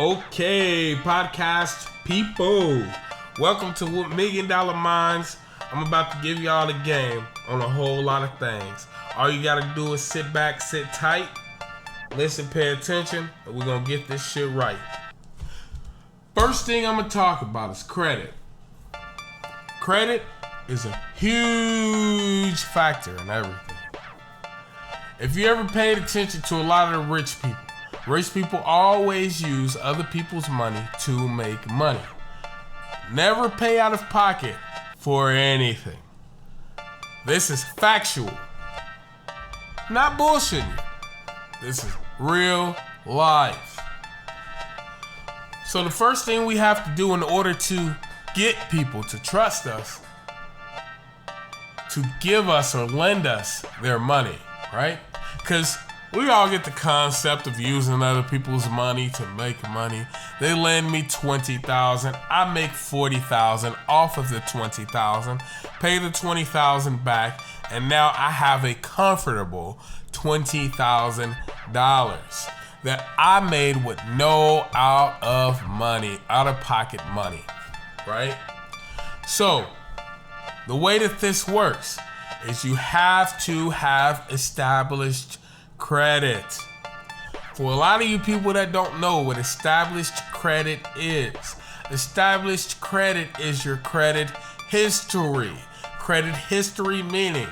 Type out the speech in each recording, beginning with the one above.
Okay, podcast people. Welcome to $1 Million Minds. I'm about to give y'all the game on a whole lot of things. All you gotta do is sit back, sit tight, listen, pay attention, and we're gonna get this shit right. First thing I'm gonna talk about is credit. Credit is a huge factor in everything. If you ever paid attention to a lot of the rich people always use other people's money to make money. Never pay out of pocket for anything. This is factual. Not bullshitting you. This is real life. So the first thing we have to do in order to get people to trust us, to give us or lend us their money, right? Because we all get the concept of using other people's money to make money. They lend me $20,000. I make $40,000 off of the $20,000, pay the $20,000 back, and now I have a comfortable $20,000 that I made with no out of pocket money, right? So the way that this works is you have to have established credit. For a lot of you people that don't know what established credit is your credit history. Credit history meaning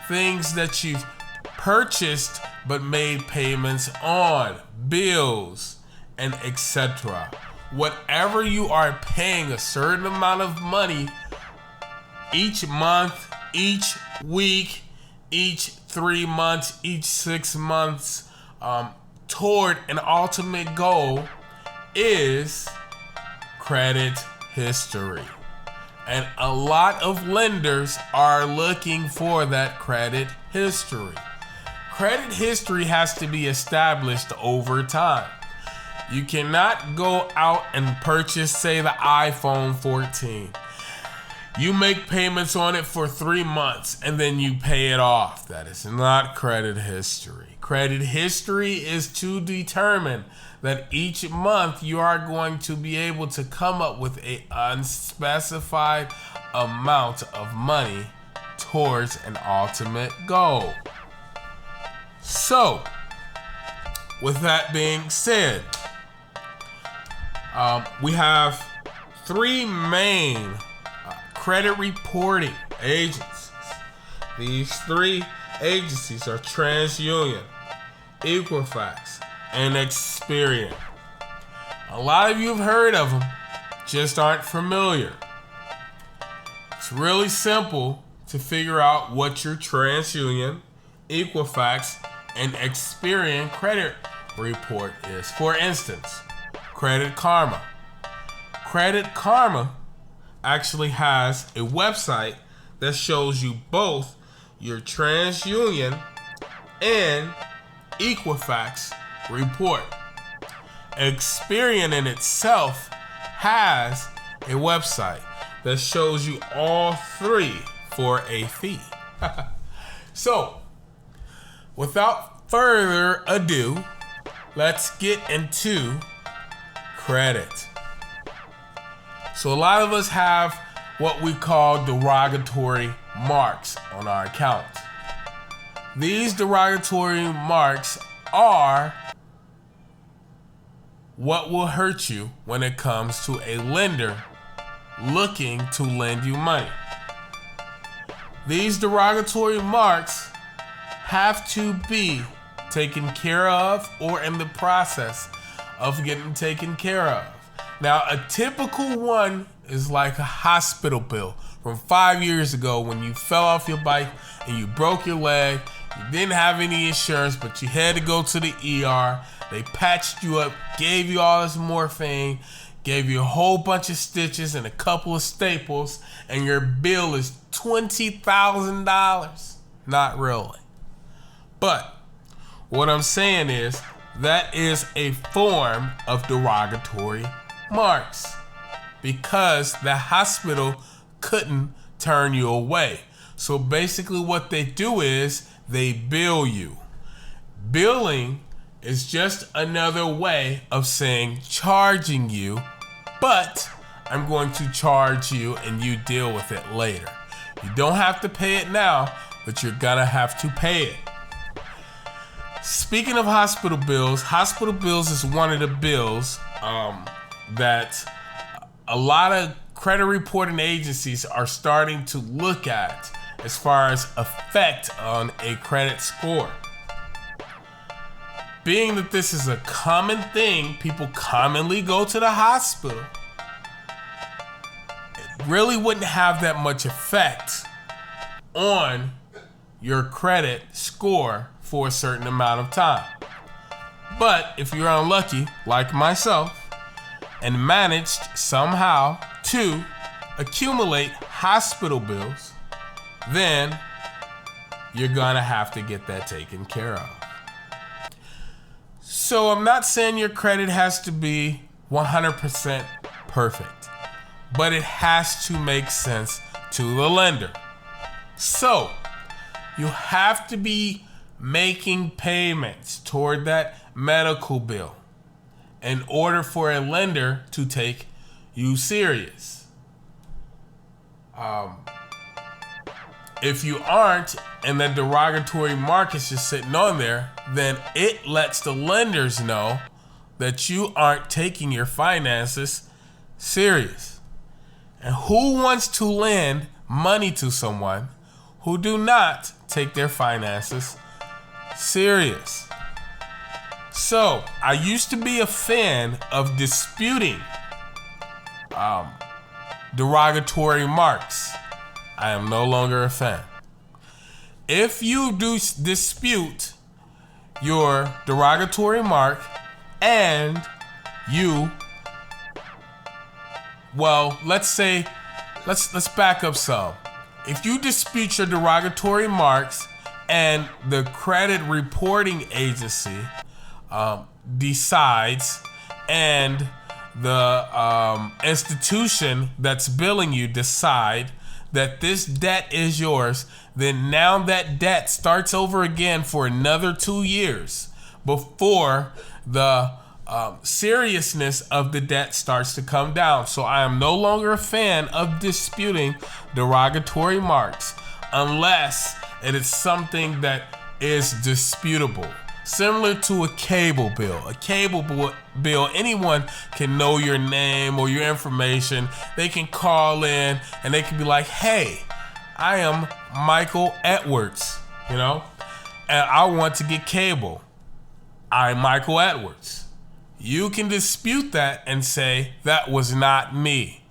things that you've purchased but made payments on, bills, and etc. Whatever you are paying a certain amount of money each month, each week, each 3 months, each 6 months, toward an ultimate goal is credit history. And a lot of lenders are looking for that credit history. Credit history has to be established over time. You cannot go out and purchase, say, the iPhone 14. You make payments on it for 3 months and then you pay it off. That is not credit history. Credit history is to determine that each month you are going to be able to come up with an unspecified amount of money towards an ultimate goal. So, with that being said, we have 3 main credit reporting agencies. These 3 agencies are TransUnion, Equifax, and Experian. A lot of you have heard of them, just aren't familiar. It's really simple to figure out what your TransUnion, Equifax, and Experian credit report is. For instance, Credit Karma. Credit Karma actually has a website that shows you both your TransUnion and Equifax report. Experian in itself has a website that shows you all 3 for a fee. So, without further ado, let's get into credit. So a lot of us have what we call derogatory marks on our account. These derogatory marks are what will hurt you when it comes to a lender looking to lend you money. These derogatory marks have to be taken care of or in the process of getting taken care of. Now, a typical one is like a hospital bill from 5 years ago when you fell off your bike and you broke your leg. You didn't have any insurance, but you had to go to the ER. They patched you up, gave you all this morphine, gave you a whole bunch of stitches and a couple of staples, and your bill is $20,000. Not really. But what I'm saying is that is a form of derogatory marks because the hospital couldn't turn you away. So basically what they do is they bill you. Billing It's just another way of saying charging you, but I'm going to charge you and you deal with it later. You don't have to pay it now, but you're gonna have to pay it. Speaking of hospital bills is one of the bills that a lot of credit reporting agencies are starting to look at as far as effect on a credit score. Being that this is a common thing, people commonly go to the hospital, it really wouldn't have that much effect on your credit score for a certain amount of time. But if you're unlucky, like myself, and managed somehow to accumulate hospital bills, then you're gonna have to get that taken care of. So I'm not saying your credit has to be 100% perfect, but it has to make sense to the lender. So you have to be making payments toward that medical bill in order for a lender to take you serious. If you aren't, and the derogatory mark is just sitting on there, then it lets the lenders know that you aren't taking your finances serious. And who wants to lend money to someone who do not take their finances serious? So I used to be a fan of disputing derogatory marks. I am no longer a fan. If you do dispute your derogatory mark and you, well, let's back up some. If you dispute your derogatory marks and the credit reporting agency decides, and the institution that's billing you decide that this debt is yours, then now that debt starts over again for another 2 years before the seriousness of the debt starts to come down. So I am no longer a fan of disputing derogatory marks unless it is something that is disputable. Similar to a cable bill. A cable bill, anyone can know your name or your information. They can call in and they can be like, hey, I am Michael Edwards, and I want to get cable. I'm Michael Edwards. You can dispute that and say, that was not me.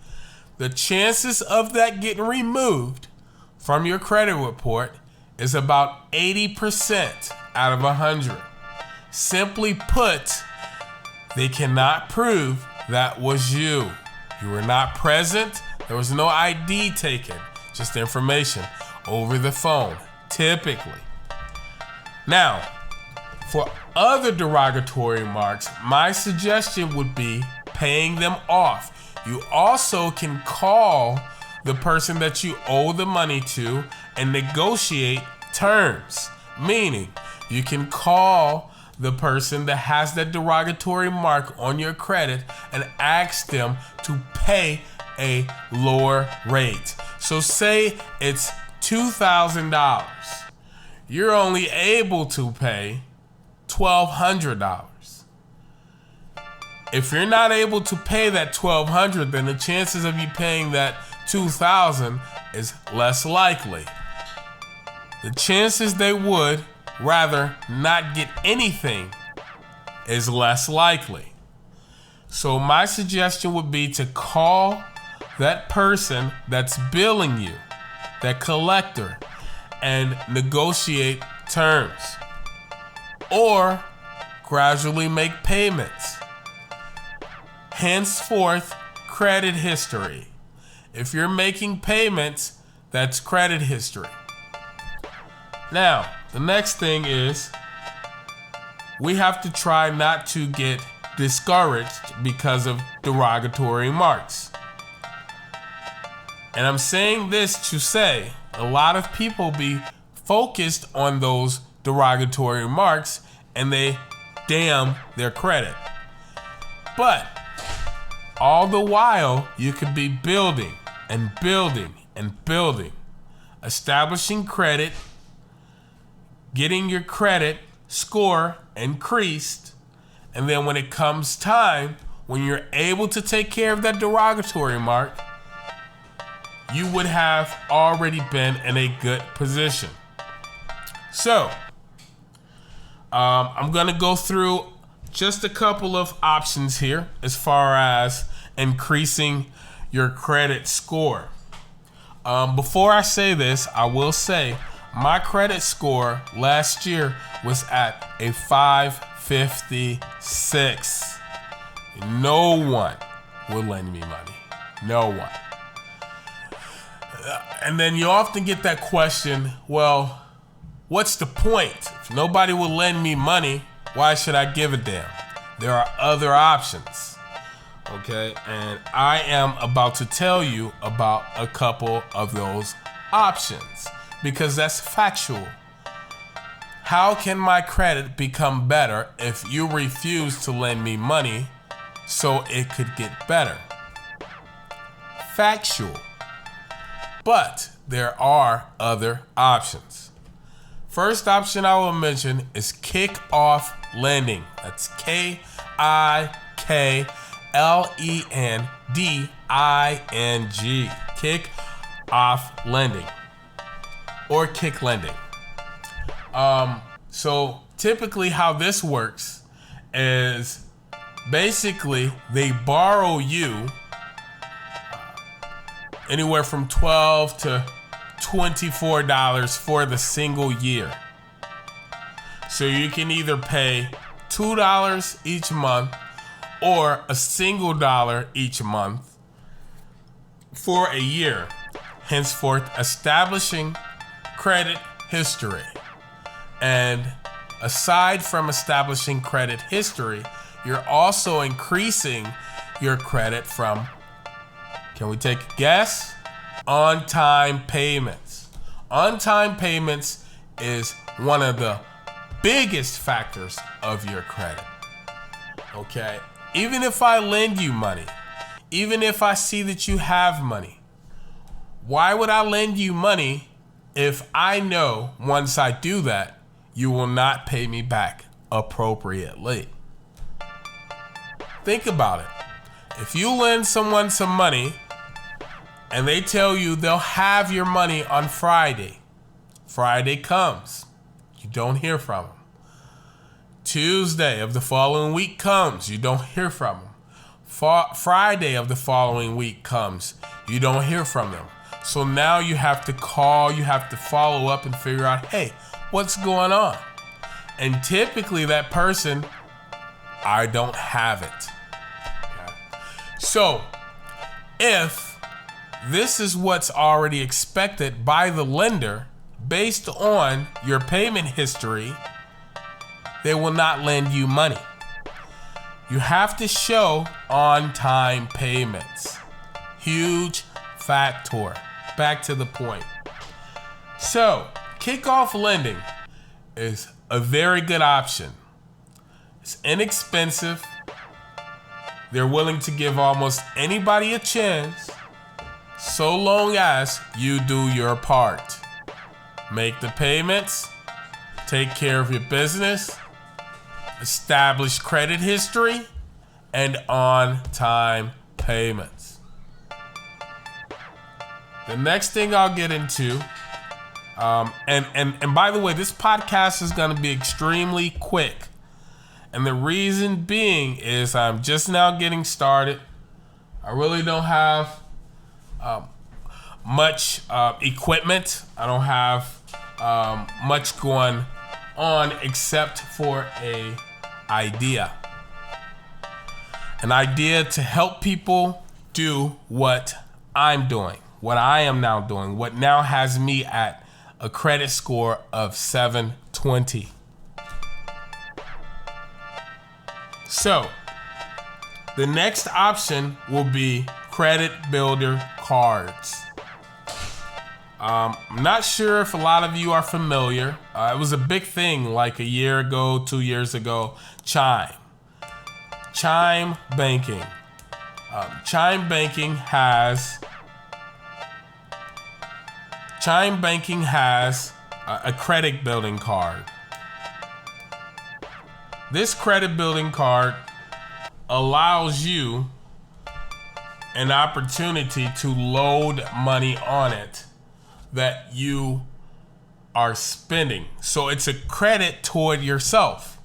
The chances of that getting removed from your credit report is about 80% out of 100. Simply put, they cannot prove that was you. You were not present. There was no ID taken, just information over the phone, typically. Now, for other derogatory marks, my suggestion would be paying them off. You also can call the person that you owe the money to and negotiate terms. Meaning, you can call the person that has that derogatory mark on your credit and ask them to pay a lower rate. So say it's $2,000. You're only able to pay $1,200. If you're not able to pay that $1,200, then the chances of you paying that $2,000 is less likely. The chances they would rather not get anything is less likely. So my suggestion would be to call that person that's billing you, that collector, and negotiate terms. Or gradually make payments. Henceforth, credit history. If you're making payments, that's credit history. Now, the next thing is we have to try not to get discouraged because of derogatory marks. And I'm saying this to say a lot of people be focused on those derogatory marks and they dam their credit. But all the while, you could be building and building and building, establishing credit, getting your credit score increased, and then when it comes time, when you're able to take care of that derogatory mark, you would have already been in a good position. So, I'm gonna go through just a couple of options here as far as increasing your credit score. Before I say this, I will say my credit score last year was at a 556. No one will lend me money. No one. And then you often get that question, well, what's the point? If nobody will lend me money, why should I give a damn? There are other options. Okay, and I am about to tell you about a couple of those options because that's factual. How can my credit become better if you refuse to lend me money so it could get better? Factual. But there are other options. First option I will mention is kick-off lending. That's KIKLENDING. Kick-off lending or kick lending. So typically how this works is basically they borrow you anywhere from $12 to $24 for the single year. So you can either pay $2 each month or a single dollar each month for a year, henceforth establishing credit history. And aside from establishing credit history, you're also increasing your credit from, can we take a guess? On-time payments. On-time payments is one of the biggest factors of your credit. Okay? Even if I lend you money, even if I see that you have money, why would I lend you money if I know once I do that, you will not pay me back appropriately? Think about it. If you lend someone some money and they tell you they'll have your money on Friday, Friday comes, you don't hear from them. Tuesday of the following week comes, you don't hear from them. Friday of the following week comes, you don't hear from them. So now you have to call, you have to follow up and figure out, hey, what's going on? And typically that person, I don't have it. Okay. So if this is what's already expected by the lender based on your payment history, they will not lend you money. You have to show on-time payments. Huge factor. Back to the point. So, kick-off lending is a very good option. It's inexpensive. They're willing to give almost anybody a chance, so long as you do your part. Make the payments, take care of your business, establish credit history, and on-time payments. The next thing I'll get into, and by the way, this podcast is going to be extremely quick. And the reason being is I'm just now getting started. I really don't have much equipment. I don't have much going on except for an idea to help people do what I'm doing, what I am now doing, what now has me at a credit score of 720. So the next option will be credit builder cards. I'm not sure if a lot of you are familiar. It was a big thing like a year ago, 2 years ago. Chime banking. Chime banking has a credit building card. This credit building card allows you an opportunity to load money on it that you are spending. So it's a credit toward yourself,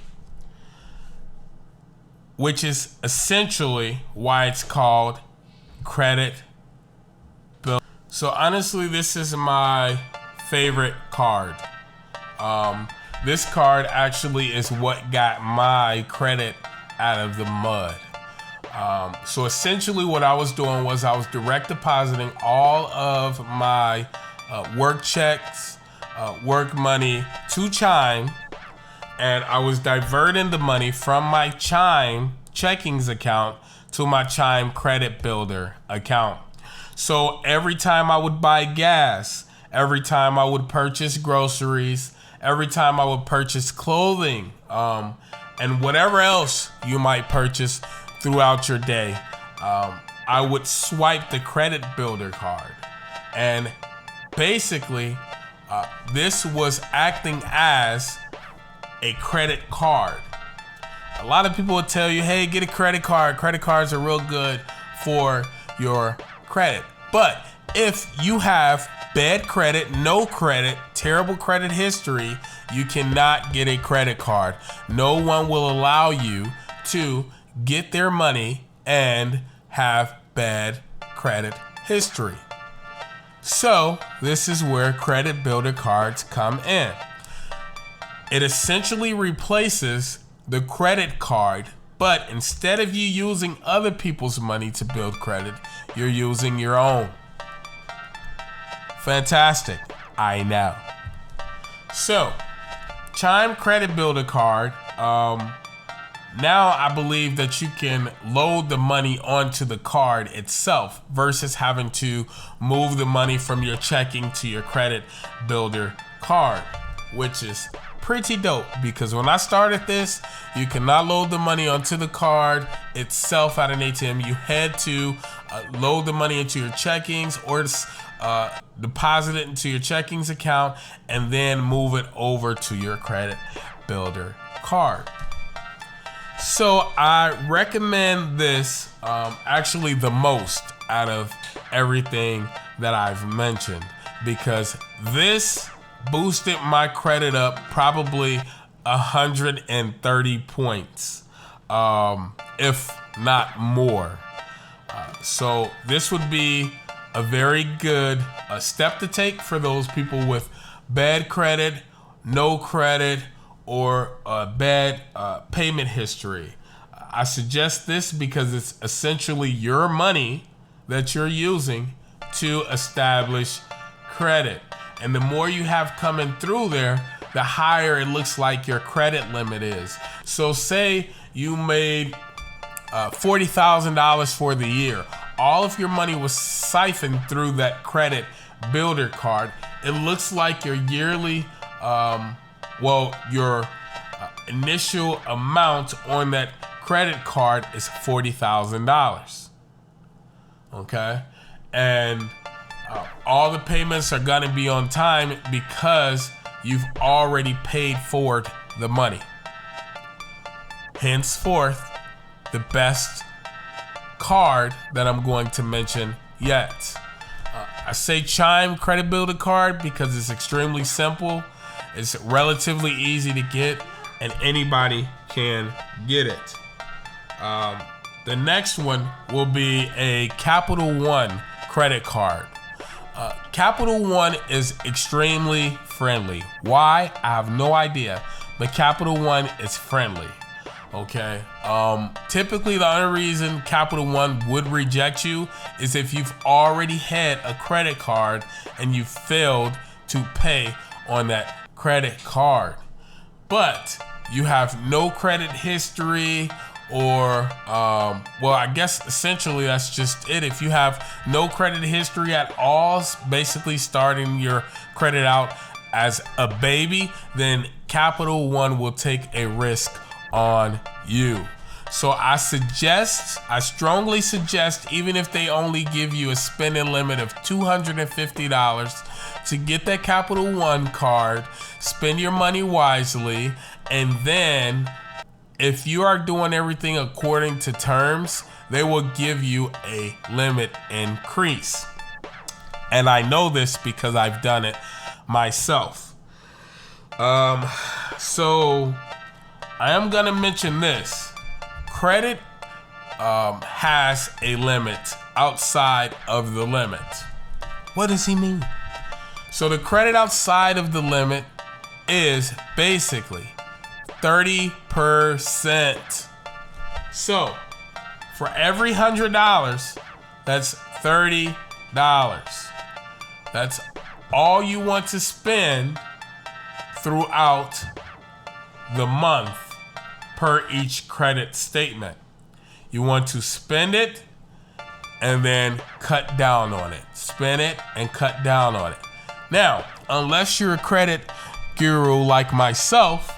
which is essentially why it's called credit bill. So honestly, this is my favorite card. This card actually is what got my credit out of the mud. So essentially what I was doing was I was direct depositing all of my work checks, work money to Chime, and I was diverting the money from my Chime checkings account to my Chime credit builder account. So every time I would buy gas, every time I would purchase groceries, every time I would purchase clothing, and whatever else you might purchase throughout your day, I would swipe the credit builder card. And basically, this was acting as a credit card. A lot of people would tell you, hey, get a credit card. Credit cards are real good for your credit. But if you have bad credit, no credit, terrible credit history, you cannot get a credit card. No one will allow you to get their money and have bad credit history. So this is where credit builder cards come in. It essentially replaces the credit card, but instead of you using other people's money to build credit, you're using your own. Fantastic, I know. So, Chime Credit Builder Card, now I believe that you can load the money onto the card itself versus having to move the money from your checking to your credit builder card, which is pretty dope, because when I started this, you cannot load the money onto the card itself at an ATM. You had to load the money into your checkings or deposit it into your checkings account and then move it over to your credit builder card. So I recommend this actually the most out of everything that I've mentioned, because this boosted my credit up probably 130 points, if not more. So this would be a very good step to take for those people with bad credit, no credit, or bad payment history. I suggest this because it's essentially your money that you're using to establish credit. And the more you have coming through there, the higher it looks like your credit limit is. So say you made $40,000 for the year. All of your money was siphoned through that credit builder card. It looks like your yearly, your initial amount on that credit card is $40,000. Okay? And all the payments are gonna be on time because you've already paid forward the money. Henceforth, the best card that I'm going to mention yet. I say Chime Credit Builder Card because it's extremely simple, it's relatively easy to get, and anybody can get it. The next one will be a Capital One credit card. Capital One is extremely friendly. Why? I have no idea, but Capital One is friendly. Okay. Typically, the only reason Capital One would reject you is if you've already had a credit card and you failed to pay on that credit card. But you have no credit history or well, I guess essentially that's just it. If you have no credit history at all, basically starting your credit out as a baby, then Capital One will take a risk on you. So I strongly suggest, even if they only give you a spending limit of $250 to get that Capital One card, spend your money wisely, and then if you are doing everything according to terms, they will give you a limit increase. And I know this because I've done it myself. So I am gonna mention this. Credit has a limit outside of the limit. What does he mean? So the credit outside of the limit is basically 30%. So for every $100, that's $30. That's all you want to spend throughout the month per each credit statement. You want to spend it and then cut down on it. Spend it and cut down on it. Now, unless you're a credit guru like myself,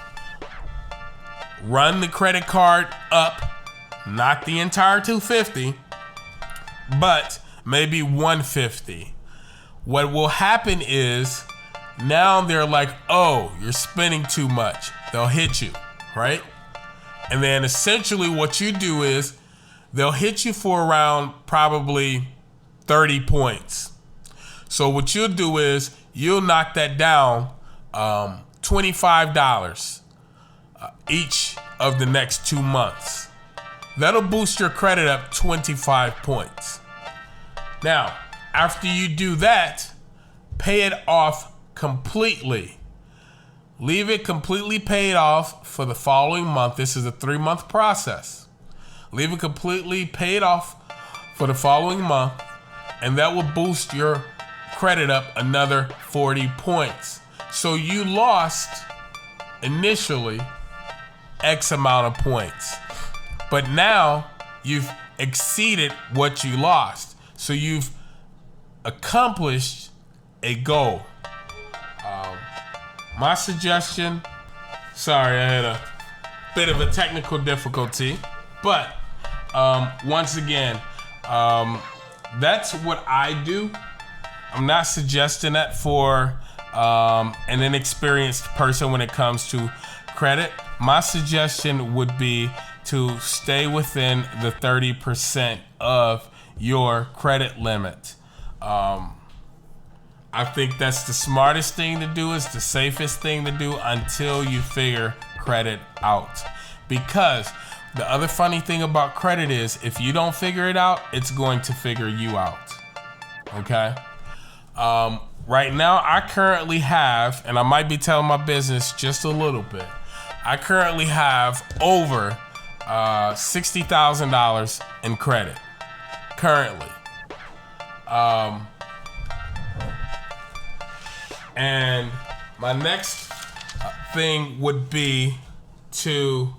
run the credit card up, not the entire $250, but maybe $150. What will happen is now they're like, oh, you're spending too much. They'll hit you, right? And then essentially what you do is they'll hit you for around probably 30 points. So what you'll do is you'll knock that down $25 each of the next 2 months. That'll boost your credit up 25 points. Now, after you do that, pay it off completely. Leave it completely paid off for the following month. This is a 3-month process. Leave it completely paid off for the following month, and that will boost your credit up another 40 points. So you lost initially X amount of points, but now you've exceeded what you lost. So you've accomplished a goal. My suggestion, sorry, I had a bit of a technical difficulty, but once again, that's what I do. I'm not suggesting that for an inexperienced person when it comes to credit. My suggestion would be to stay within the 30% of your credit limit. I think that's the smartest thing to do, is the safest thing to do until you figure credit out. Because the other funny thing about credit is if you don't figure it out, it's going to figure you out. Okay? Right now, I currently have, and I might be telling my business just a little bit, I currently have over $60,000 in credit. Currently. And my next thing would be to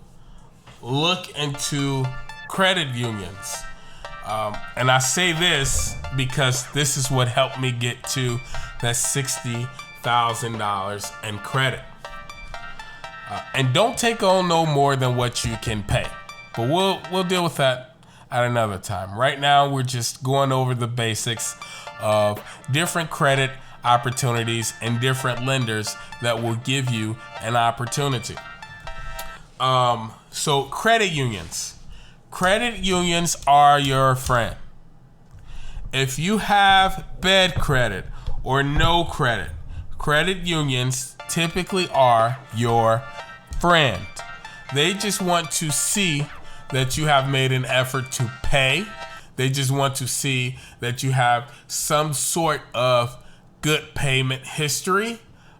look into credit unions. And I say this because this is what helped me get to that $60,000 in credit. And don't take on no more than what you can pay. But we'll deal with that at another time. Right now, we're just going over the basics of different credit opportunities and different lenders that will give you an opportunity. So credit unions. Credit unions are your friend. If you have bad credit or no credit, credit unions typically are your friend. They just want to see that you have made an effort to pay. They just want to see that you have some sort of good payment history.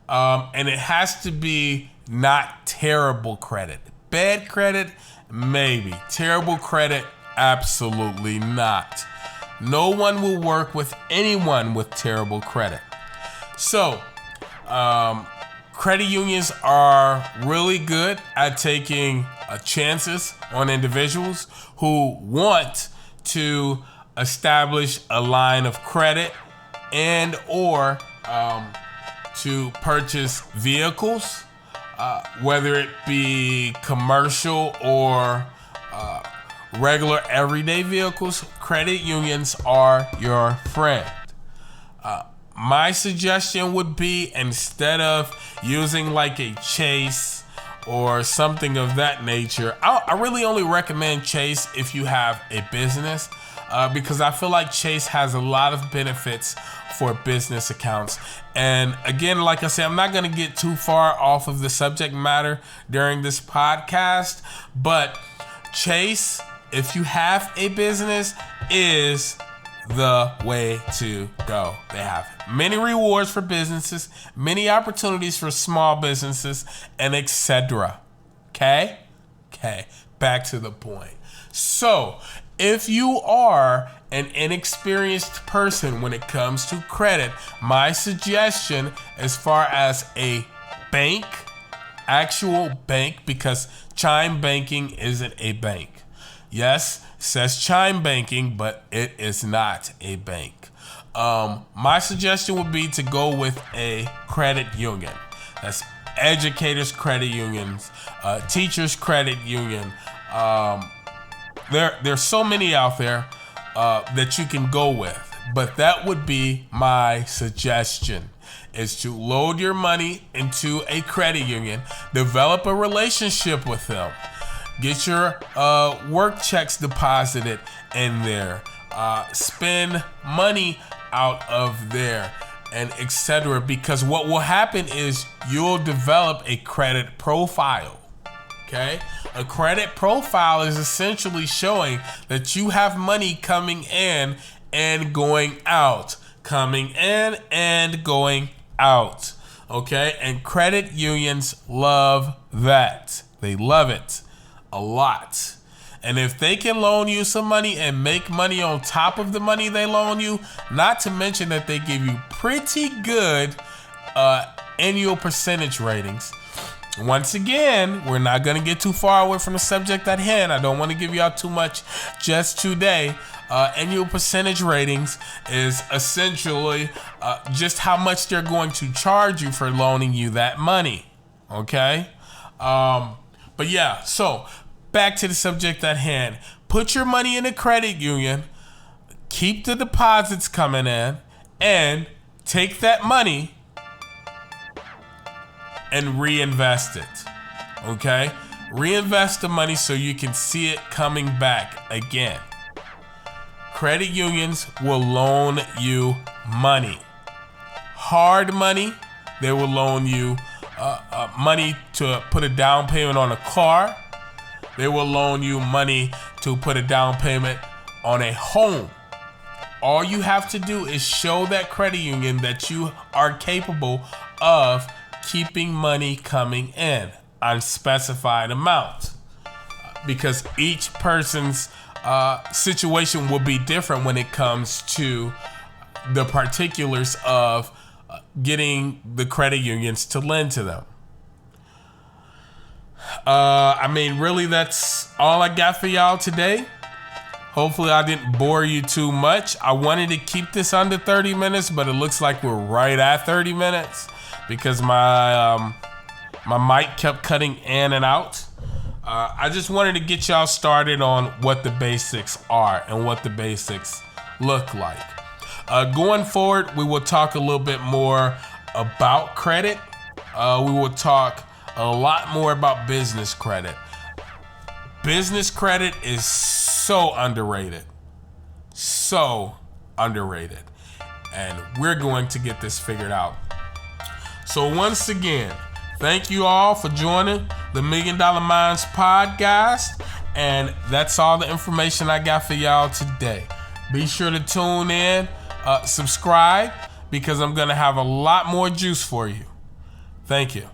And it has to be not terrible credit. Bad credit, maybe. Terrible credit, absolutely not. No one will work with anyone with terrible credit. So, credit unions are really good at taking chances on individuals who want to establish a line of credit and or to purchase vehicles, whether it be commercial or regular everyday vehicles. Credit unions are your friend. My suggestion would be, instead of using like a Chase or something of that nature, I really only recommend Chase if you have a business, because I feel like Chase has a lot of benefits for business accounts. And again, like I said, I'm not going to get too far off of the subject matter during this podcast, but Chase, if you have a business, is the way to go. They have many rewards for businesses, many opportunities for small businesses, and etc. Okay, back to the point. So if you are an inexperienced person when it comes to credit, my suggestion, as far as a bank, actual bank, because Chime Banking isn't a bank. Yes, it says Chime Banking, but it is not a bank. My suggestion would be to go with a credit union. That's educators' credit unions, teachers' credit union. There's so many out there that you can go with, but that would be my suggestion, is to load your money into a credit union, develop a relationship with them, get your work checks deposited in there, spend money out of there, and etc. Because what will happen is you'll develop a credit profile. Okay? A credit profile is essentially showing that you have money coming in and going out. Coming in and going out. Okay? And credit unions love that. They love it a lot. And if they can loan you some money and make money on top of the money they loan you, not to mention that they give you pretty good annual percentage ratings. Once again, we're not going to get too far away from the subject at hand. I don't want to give y'all too much just today. Annual percentage ratings is essentially just how much they're going to charge you for loaning you that money. Okay? But yeah, so back to the subject at hand. Put your money in a credit union, keep the deposits coming in, and take that money and reinvest it. Okay? Reinvest the money so you can see it coming back again. Credit unions will loan you money. Hard money. They will loan you money to put a down payment on a car. They will loan you money to put a down payment on a home. All you have to do is show that credit union that you are capable of keeping money coming in, unspecified amount, because each person's situation will be different when it comes to the particulars of getting the credit unions to lend to them. Really, that's all I got for y'all today. Hopefully I didn't bore you too much. I wanted to keep this under 30 minutes, but it looks like we're right at 30 minutes because my mic kept cutting in and out. I just wanted to get y'all started on what the basics are and what the basics look like. Going forward, we will talk a little bit more about credit. We will talk a lot more about business credit. Business credit is so underrated. So underrated. And we're going to get this figured out. So once again, thank you all for joining the $1 Million Minds podcast. And that's all the information I got for y'all today. Be sure to tune in, subscribe, because I'm going to have a lot more juice for you. Thank you.